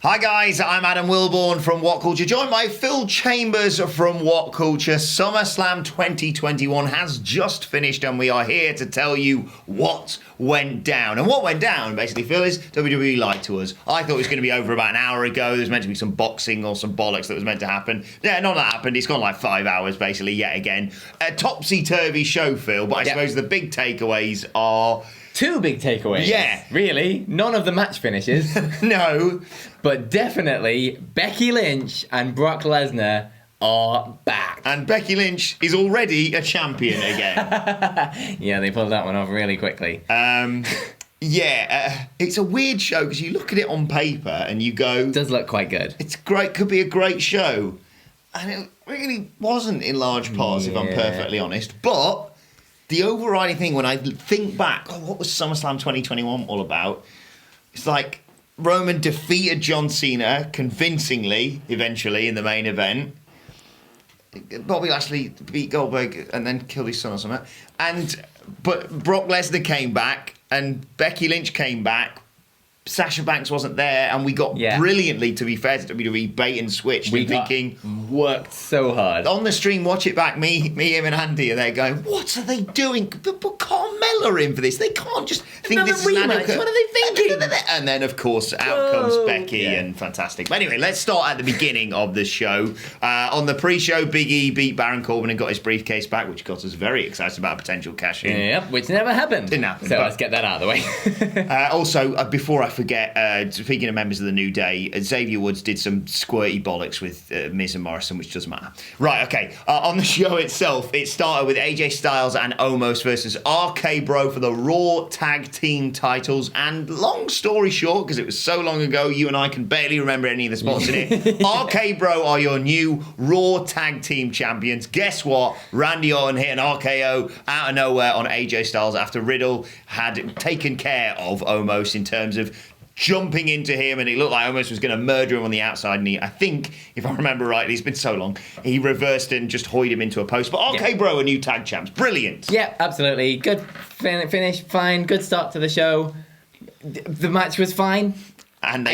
Hi guys, I'm Adam Wilborn from WhatCulture, joined by Phil Chambers from WhatCulture. SummerSlam 2021 has just finished and we are here to tell you what went down. And what went down, basically, Phil, is WWE lied to us. I thought it was going to be over about an hour ago. There was meant to be some boxing or some bollocks that was meant to happen. Yeah, none of that happened. It's gone like 5 hours, basically, yet again. A topsy-turvy show, Phil, but I suppose the big takeaways are... Two big takeaways. Yeah. Really? None of the match finishes. No. But definitely, Becky Lynch and Brock Lesnar are back. And Becky Lynch is already a champion again. Yeah, they pulled that one off really quickly. It's a weird show because you look at it on paper and you go... It does look quite good. It's great, could be a great show. And it really wasn't in large parts, if I'm perfectly honest. But... the overriding thing when I think back, what was SummerSlam 2021 all about? It's like Roman defeated John Cena convincingly, eventually, in the main event. Bobby Lashley beat Goldberg and then killed his son or something. But Brock Lesnar came back and Becky Lynch came back. Sasha Banks wasn't there, and we got brilliantly, to be fair to WWE, bait and switched. We worked so hard. On the stream, watch it back, me, him and Andy are there going, what are they doing? Put Carmella in for this. They can't just think this is an rematch. What are they thinking? And then, of course, out comes Becky, and fantastic. But anyway, let's start at the beginning of the show. On the pre-show, Big E beat Baron Corbin and got his briefcase back, which got us very excited about a potential cash-in. Yep, which never happened. Didn't happen. So let's get that out of the way. Also, before I forget, speaking of members of the New Day, Xavier Woods did some squirty bollocks with Miz and Morrison, which doesn't matter. Right, okay. On the show itself, it started with AJ Styles and Omos versus RK Bro for the Raw Tag Team titles. And long story short, because it was so long ago, you and I can barely remember any of the spots in it. RK Bro are your new Raw Tag Team champions. Guess what? Randy Orton hit an RKO out of nowhere on AJ Styles after Riddle had taken care of Omos in terms of jumping into him, and it looked like Omos was going to murder him on the outside knee. I think, if I remember rightly, it's been so long, he reversed it and just hoyed him into a post. But RK Bro are new tag champs. Brilliant. Yeah, absolutely. Good finish, fine. Good start to the show. The match was fine. And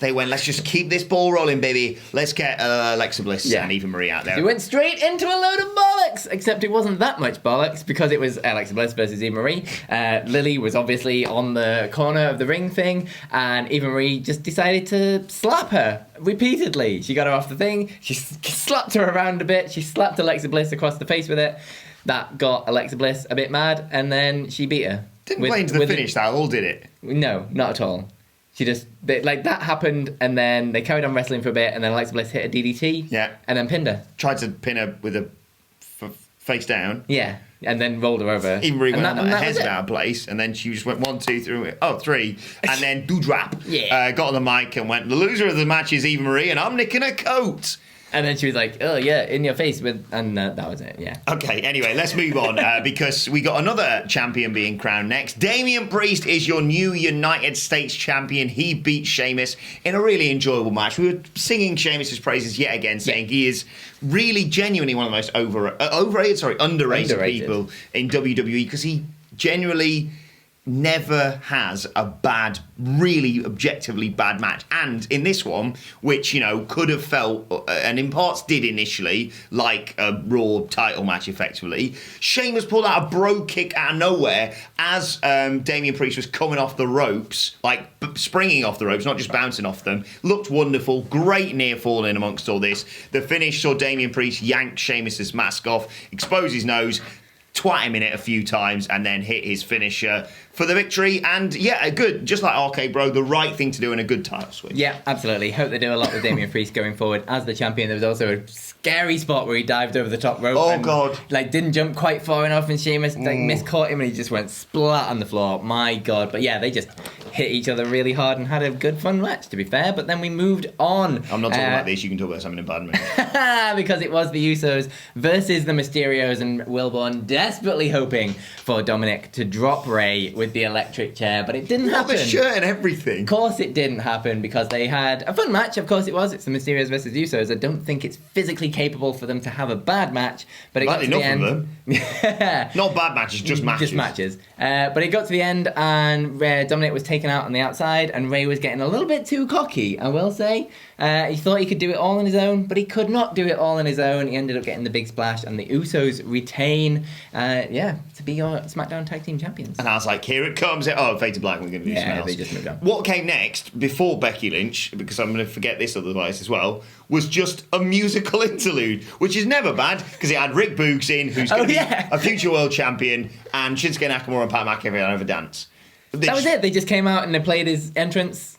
they went, let's just keep this ball rolling, baby. Let's get Alexa Bliss and Eva Marie out there. They went straight into a load of bollocks, except it wasn't that much bollocks because it was Alexa Bliss versus Eva Marie. Lily was obviously on the corner of the ring thing, and Eva Marie just decided to slap her repeatedly. She got her off the thing, she slapped her around a bit, she slapped Alexa Bliss across the face with it. That got Alexa Bliss a bit mad, and then she beat her. Didn't play into the finish, that all did it? No, not at all. She just, that happened, and then they carried on wrestling for a bit, and then Alexa Bliss hit a DDT. Yeah. And then pinned her. Tried to pin her with a face down. Yeah. And then rolled her over. Even really went her head out of place, and then she just went 1, 2, 3, and then do-drap. Yeah. Got on the mic and went, the loser of the match is Eva Marie, and I'm nicking her coat. And then she was like, oh, yeah, in your face. And that was it, yeah. Okay, anyway, let's move on because we got another champion being crowned next. Damien Priest is your new United States champion. He beat Sheamus in a really enjoyable match. We were singing Sheamus's praises yet again, saying he is really genuinely one of the most underrated people in WWE because he genuinely never has a bad, really objectively bad match. And in this one, which, could have felt, and in parts did initially, like a Raw title match effectively, Sheamus pulled out a bro kick out of nowhere as Damien Priest was coming off the ropes, like springing off the ropes, not just bouncing off them. Looked wonderful, great near fall in amongst all this. The finish saw Damien Priest yank Sheamus's mask off, expose his nose, twat him in it a few times, and then hit his finisher for the victory. And good, just like RK Bro, the right thing to do in a good title switch. Yeah, absolutely. Hope they do a lot with Damien Priest going forward as the champion. There was also a scary spot where he dived over the top rope. Oh, God. Didn't jump quite far enough, and Sheamus miscaught him, and he just went splat on the floor. My God. But yeah, they just hit each other really hard and had a good fun match, to be fair. But then we moved on. I'm not talking about this. You can talk about something in bad. Because it was the Usos versus the Mysterios, and Wilborn desperately hoping for Dominic to drop Ray with with the electric chair, but it didn't happen. The shirt and everything. Of course it didn't happen because they had a fun match. Of course it was. It's the Mysterios versus Usos. I don't think it's physically capable for them to have a bad match, but it got to the end. Not bad matches, just matches. Just matches. But it got to the end, and Dominic was taken out on the outside, and Ray was getting a little bit too cocky, I will say. He thought he could do it all on his own, but he could not do it all on his own. He ended up getting the big splash, and the Usos retain, to be your SmackDown Tag Team Champions. And I was like, here it comes. Oh, Fade to Black, we're going to do something else. They just moved on. What came next, before Becky Lynch, because I'm going to forget this otherwise as well, was just a musical interlude, which is never bad, because it had Rick Boogs in, who's going to be a future world champion, and Shinsuke Nakamura and Pat McAfee over dance. That was it. They just came out and they played his entrance.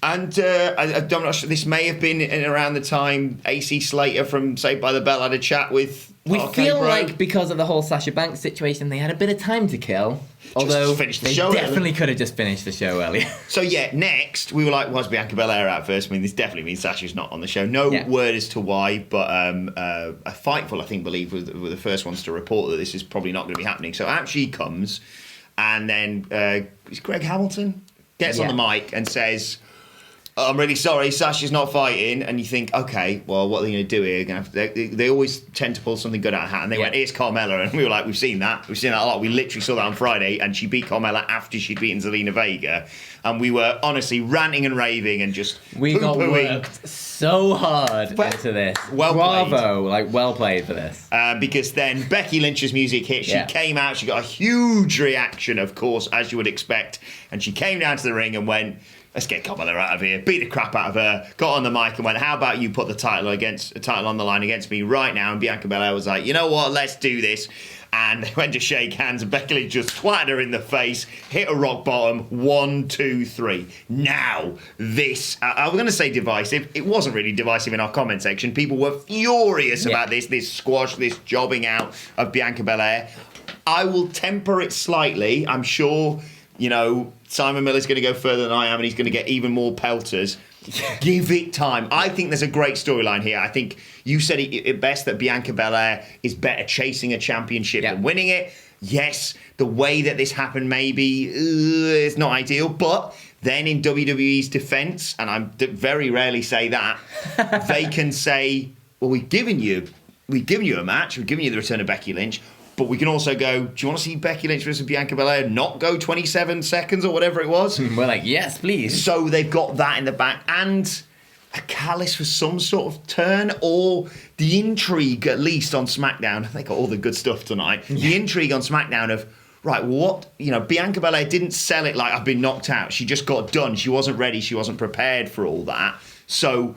And I'm not sure, this may have been in around the time AC Slater from Saved by the Bell had a chat with We feel Bro. like because of the whole Sasha Banks situation, they had a bit of time to kill. Although finish the they show definitely could have just finished the show earlier. So next we were like, was Bianca Belair out first? I mean, this definitely means Sasha's not on the show. No word as to why, but a Fightful, I think, were the first ones to report that this is probably not going to be happening. So out she comes, and then Greg Hamilton gets on the mic and says, I'm really sorry, Sasha's not fighting. And you think, okay, well, what are they going to do here? They always tend to pull something good out of hat. And they went, it's Carmella. And we were like, we've seen that. We've seen that a lot. We literally saw that on Friday. And she beat Carmella after she'd beaten Zelina Vega. And we were honestly ranting and raving and just We got worked so hard into this. Well played for this. Because then Becky Lynch's music hit. She came out. She got a huge reaction, of course, as you would expect. And she came down to the ring and went, let's get Carmella out of here. Beat the crap out of her. Got on the mic and went, how about you put the title on the line against me right now? And Bianca Belair was like, you know what? Let's do this. And they went to shake hands, and Becky Lynch just twatted her in the face, hit a rock bottom. 1, 2, 3. Now, this, I was going to say divisive. It wasn't really divisive in our comment section. People were furious about this squash, this jobbing out of Bianca Belair. I will temper it slightly. I'm sure, Simon Miller's going to go further than I am, and he's going to get even more pelters. Give it time. I think there's a great storyline here. I think you said it best that Bianca Belair is better chasing a championship than winning it. Yes, the way that this happened maybe is not ideal, but then in WWE's defense, and I very rarely say that, they can say, well, we've given you a match, we've given you the return of Becky Lynch, but we can also go, do you want to see Becky Lynch versus Bianca Belair not go 27 seconds or whatever it was? We're like, yes, please. So they've got that in the back, and a catalyst for some sort of turn, or the intrigue, at least on SmackDown. They got all the good stuff tonight. The intrigue on SmackDown of, right, Bianca Belair didn't sell it like I've been knocked out. She just got done. She wasn't ready. She wasn't prepared for all that. So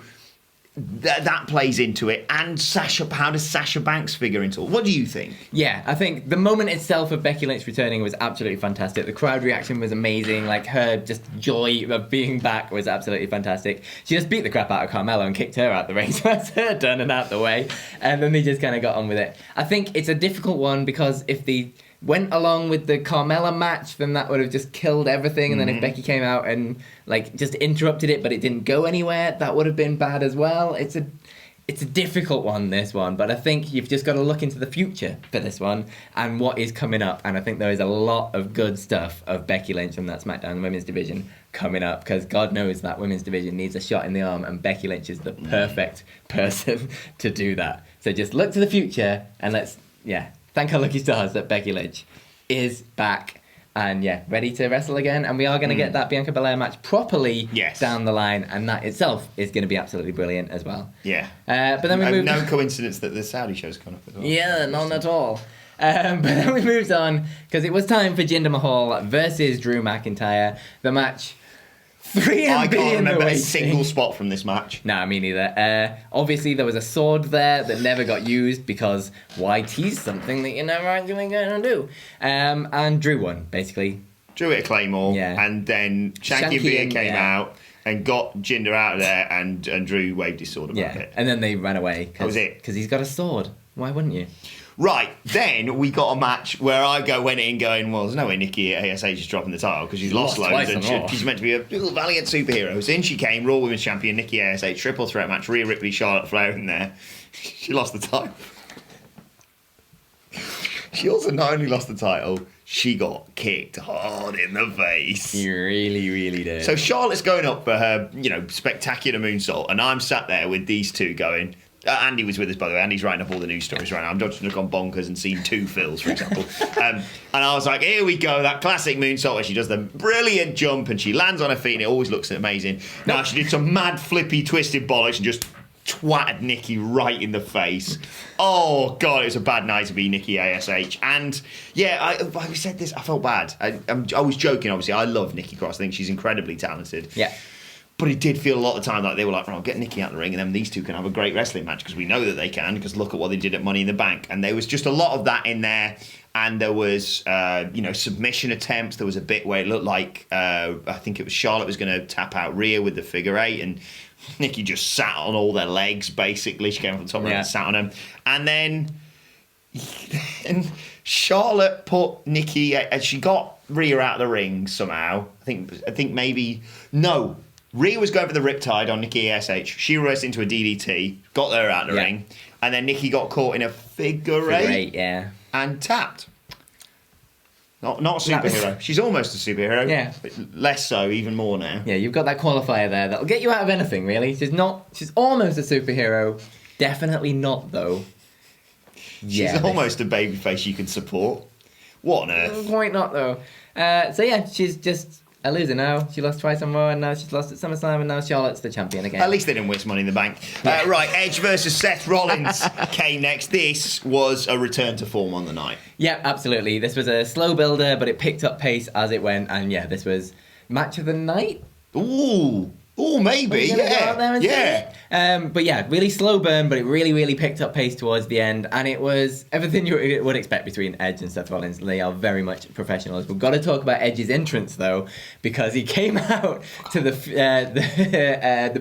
that plays into it. And how does Sasha Banks figure into it? What do you think? Yeah, I think the moment itself of Becky Lynch returning was absolutely fantastic. The crowd reaction was amazing. Like, her just joy of being back was absolutely fantastic. She just beat the crap out of Carmella and kicked her out the ring. So that's her done and out the way. And then they just kind of got on with it. I think it's a difficult one because if they went along with the Carmella match, then that would have just killed everything. And then if Becky came out and just interrupted it, but it didn't go anywhere, that would have been bad as well. It's a difficult one, this one, but I think you've just got to look into the future for this one and what is coming up. And I think there is a lot of good stuff of Becky Lynch from that SmackDown women's division coming up, because God knows that women's division needs a shot in the arm, and Becky Lynch is the perfect person to do that. So just look to the future and let's thank our lucky stars that Becky Lynch is back and ready to wrestle again. And we are going to get that Bianca Belair match properly down the line, and that itself is going to be absolutely brilliant as well. Yeah. But then we moved. No coincidence that the Saudi show's coming up as well. Yeah, none at all. But then we moved on because it was time for Jinder Mahal versus Drew McIntyre. The match. I can't remember a single spot from this match. Nah, me neither. Obviously, there was a sword there that never got used because why tease something that you're never actually going to do? And Drew won, basically. Drew hit a Claymore, and then Shanky and Veer came out and got Jinder out of there, and Drew waved his sword about it. And then they ran away. That was it. Because he's got a sword. Why wouldn't you? Right, then we got a match where I went in going, well, there's no way Nikki ASH is dropping the title because she's lost loads and she's meant to be a little valiant superhero. So in she came, Raw Women's Champion, Nikki ASH, triple threat match, Rhea Ripley, Charlotte Flair in there. She lost the title. She also not only lost the title, she got kicked hard in the face. You really, really did. So Charlotte's going up for her, spectacular moonsault, and I'm sat there with these two going. Andy was with us, by the way. Andy's writing up all the news stories right now. I'm just looking on Bonkers and seen 2 Phils, for example. And I was like, here we go, that classic moonsault where she does the brilliant jump and she lands on her feet and it always looks amazing. Now she did some mad, flippy, twisted bollocks and just twatted Nikki right in the face. Oh, God, it was a bad night to be Nikki ASH. And, yeah, I said this, I felt bad. I was joking, obviously. I love Nikki Cross. I think she's incredibly talented. Yeah. But it did feel a lot of the time like they were like, right, get Nikki out of the ring and then these two can have a great wrestling match because we know that they can because look at what they did at Money in the Bank. And there was just a lot of that in there. And there was, submission attempts. There was a bit where it looked like, I think it was Charlotte was going to tap out Rhea with the figure 8 and Nikki just sat on all their legs, basically. She came from the top rope and sat on them. And then Charlotte put Nikki, and she got Rhea out of the ring somehow. I think maybe, no. Rhea was going for the Riptide on Nikki ASH. She reversed into a DDT, got her out of the ring, and then Nikki got caught in a figure eight, and tapped. Not a superhero. She's almost a superhero. Yeah. But less so, even more now. Yeah, you've got that qualifier there that'll get you out of anything, really. She's almost a superhero. Definitely not, though. She's almost a babyface you can support. What on earth? Quite not, though. She's just a loser now. She lost twice on Raw, and now she's lost at SummerSlam, and now Charlotte's the champion again. At least they didn't win Money in the Bank. Yeah. Right, Edge versus Seth Rollins came next. This was a return to form on the night. Yeah, absolutely. This was a slow builder, but it picked up pace as it went, and this was match of the night. Ooh, maybe, yeah. But yeah, really slow burn, but it really, really picked up pace towards the end, and it was everything you would expect between Edge and Seth Rollins. They are very much professionals. We've got to talk about Edge's entrance though, because he came out to the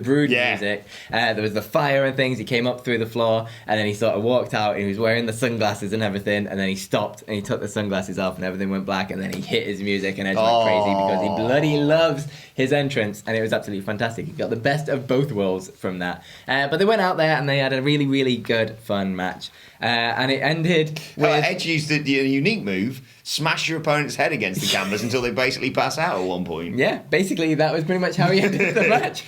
Brood music. There was the fire and things. He came up through the floor, and then he sort of walked out, and he was wearing the sunglasses and everything, and then he stopped and he took the sunglasses off, and everything went black, and then he hit his music, and Edge went crazy because he bloody loves his entrance, and it was absolutely fantastic. He got the best of both worlds from that. But they went out there and they had a really, really good, fun match. And it ended with... Edge used a unique move, smash your opponent's head against the canvas until they basically pass out at one point. Yeah, basically that was pretty much how he ended the match.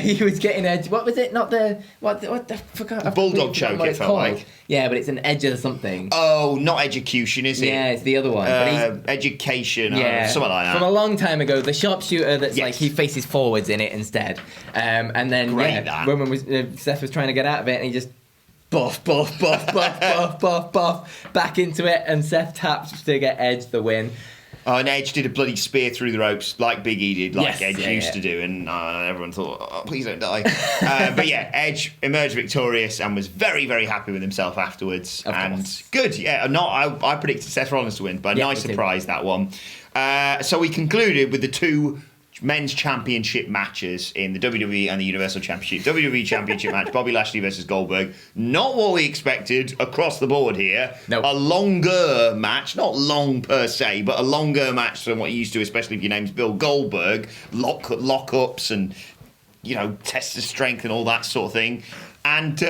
He was getting Edge... What was it? Not the... What the... Forgot. The bulldog choke, it felt like. Yeah, but it's an edge or something. Oh, not education, is it? Yeah, it's the other one. Education, something like that. From a long time ago, the sharpshooter that's like he faces forwards in it instead. And then Seth was trying to get out of it, and he just buff back into it, and Seth tapped to get Edge the win. Oh, and Edge did a bloody spear through the ropes like Big E did, like Edge used to do, and everyone thought, please don't die. But yeah, Edge emerged victorious and was very, very happy with himself afterwards. Good, yeah. I predicted Seth Rollins to win, but a nice surprise, that one. So we concluded with the 2 men's championship matches in the WWE and the Universal Championship. WWE Championship match, Bobby Lashley versus Goldberg. Not what we expected across the board here. Nope. A longer match, not long per se, but a longer match than what you used to, especially if your name's Bill Goldberg. Lockups and, test of strength and all that sort of thing. And,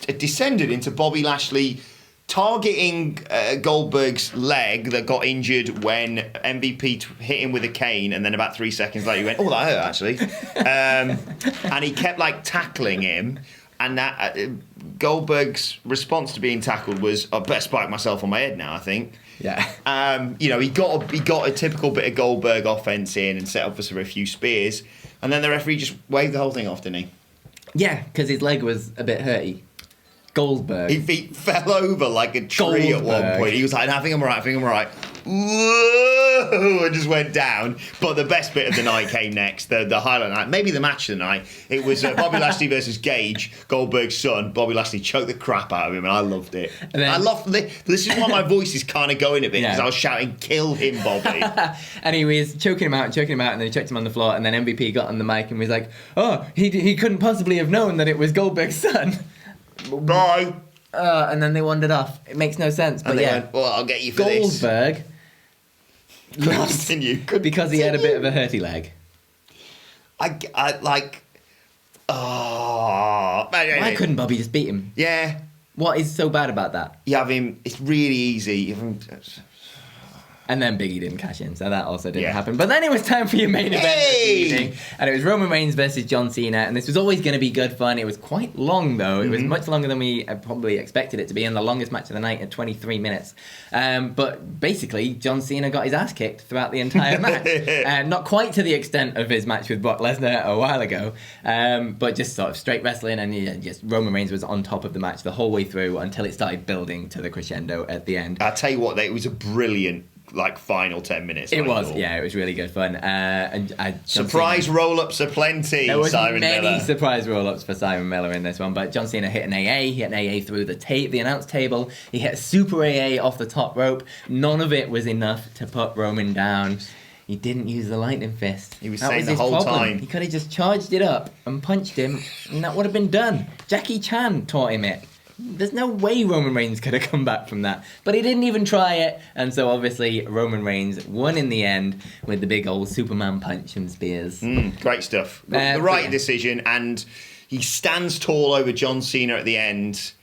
it descended into Bobby Lashley targeting Goldberg's leg that got injured when MVP hit him with a cane, and then about 3 seconds later he went, that hurt actually. And he kept tackling him, and that Goldberg's response to being tackled was, I better spike myself on my head now, I think. Yeah. He got a typical bit of Goldberg offense in and set up for a few spears, and then the referee just waved the whole thing off, didn't he? Yeah, because his leg was a bit hurty. Goldberg. He fell over like a tree at one point. He was like, I think I'm all right. Whoa! And just went down. But the best bit of the night came next. The highlight night, maybe the match of the night. It was Bobby Lashley versus Gage, Goldberg's son. Bobby Lashley choked the crap out of him, and I loved it. This is why my voice is kind of going a bit, because I was shouting, kill him, Bobby. And he was choking him out, and then he checked him on the floor, and then MVP got on the mic and was like, he couldn't possibly have known that it was Goldberg's son. Bye. And then they wandered off. It makes no sense. But went, I'll get you for this. Goldberg lost because he had a bit of a hurty leg. Why couldn't Bobby just beat him? Yeah. What is so bad about that? You have him. It's really easy. You have him, And then Biggie didn't cash in, so that also didn't Yeah. happen. But then it was time for your main event this evening, and it was Roman Reigns versus John Cena, and this was always going to be good fun. It was quite long, though. It was much longer than we probably expected it to be, and the longest match of the night at 23 minutes. But basically, John Cena got his ass kicked throughout the entire match. Not quite to the extent of his match with Brock Lesnar a while ago, but just sort of straight wrestling, and just Roman Reigns was on top of the match the whole way through until it started building to the crescendo at the end. I'll tell you what, it was a brilliant final 10 minutes. It was really good fun. Surprise roll-ups are plenty. There was Simon many Miller. surprise roll-ups for Simon Miller in this one, but John Cena hit an AA. He hit an AA through the announce table. He hit a super AA off the top rope. None of it was enough to put Roman down. He didn't use the lightning fist. He was that saying was the his whole problem. time. He could have just charged it up and punched him, and that would have been done. Jackie Chan taught him it. There's no way Roman Reigns could have come back from that. But he didn't even try it. And so obviously Roman Reigns won in the end with the big old Superman punch and spears. Great stuff. The right decision. And he stands tall over John Cena at the end.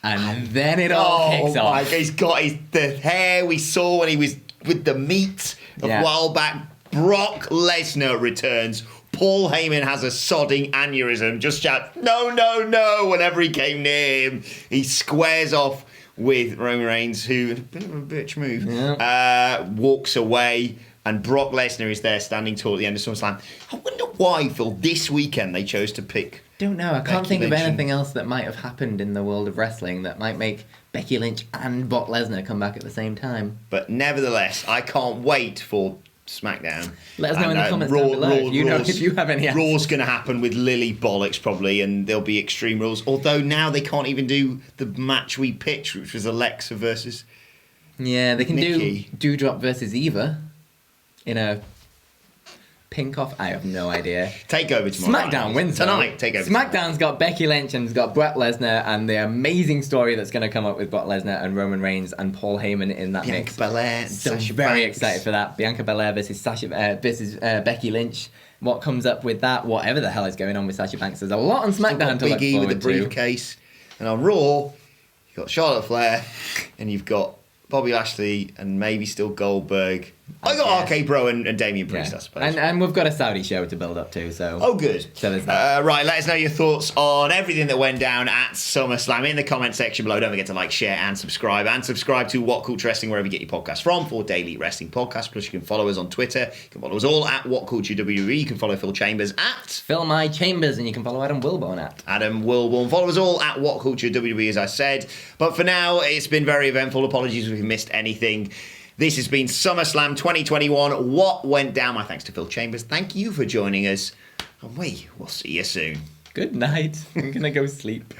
And then it all kicks off. He's got the hair we saw when he was with the meat a while back. Brock Lesnar returns. Paul Heyman has a sodding aneurysm, just shouts, no, no, no, whenever he came near him. He squares off with Roman Reigns, who, a bit of a bitch move, walks away, and Brock Lesnar is there standing tall at the end of SummerSlam. I wonder why, Phil, this weekend they chose to pick Don't know, I can't Becky think of Lynch anything else that might have happened in the world of wrestling that might make Becky Lynch and Brock Lesnar come back at the same time. But nevertheless, I can't wait for SmackDown. Let us know in the comments down below if you have any answers. Raw's going to happen with Lily Bollocks probably, and there'll be Extreme Rules. Although now they can't even do the match we pitched, which was Alexa versus... Yeah, they can Nikki. do Doudrop versus Eva in a pink off. I have no idea. Takeover tomorrow. SmackDown wins tonight. Takeover. SmackDown's got Becky Lynch and it's got Brock Lesnar and the amazing story that's going to come up with Brock Lesnar and Roman Reigns and Paul Heyman in that Bianca mix. Belair and So Sasha very Banks. excited for that. Bianca Belair versus Becky Lynch. What comes up with that? Whatever the hell is going on with Sasha Banks. There's a lot on SmackDown to look Big E forward with the to. briefcase. And on Raw, you've got Charlotte Flair and you've got Bobby Lashley and maybe still Goldberg. I got RK Bro and Damien Priest, I suppose. And we've got a Saudi show to build up to, so... Oh, good. So there's that. Right, let us know your thoughts on everything that went down at SummerSlam in the comment section below. Don't forget to like, share, and subscribe. And subscribe to What Culture Wrestling wherever you get your podcasts from for daily wrestling podcasts. Plus, you can follow us on Twitter. You can follow us all at What Culture WWE. You can follow Phil Chambers at Phil My Chambers, and you can follow Adam Wilborn at Adam Wilborn. Follow us all at What Culture WWE, as I said. But for now, it's been very eventful. Apologies if we missed anything. This has been SummerSlam 2021. What went down? My thanks to Phil Chambers. Thank you for joining us. And we will see you soon. Good night. I'm going to go sleep.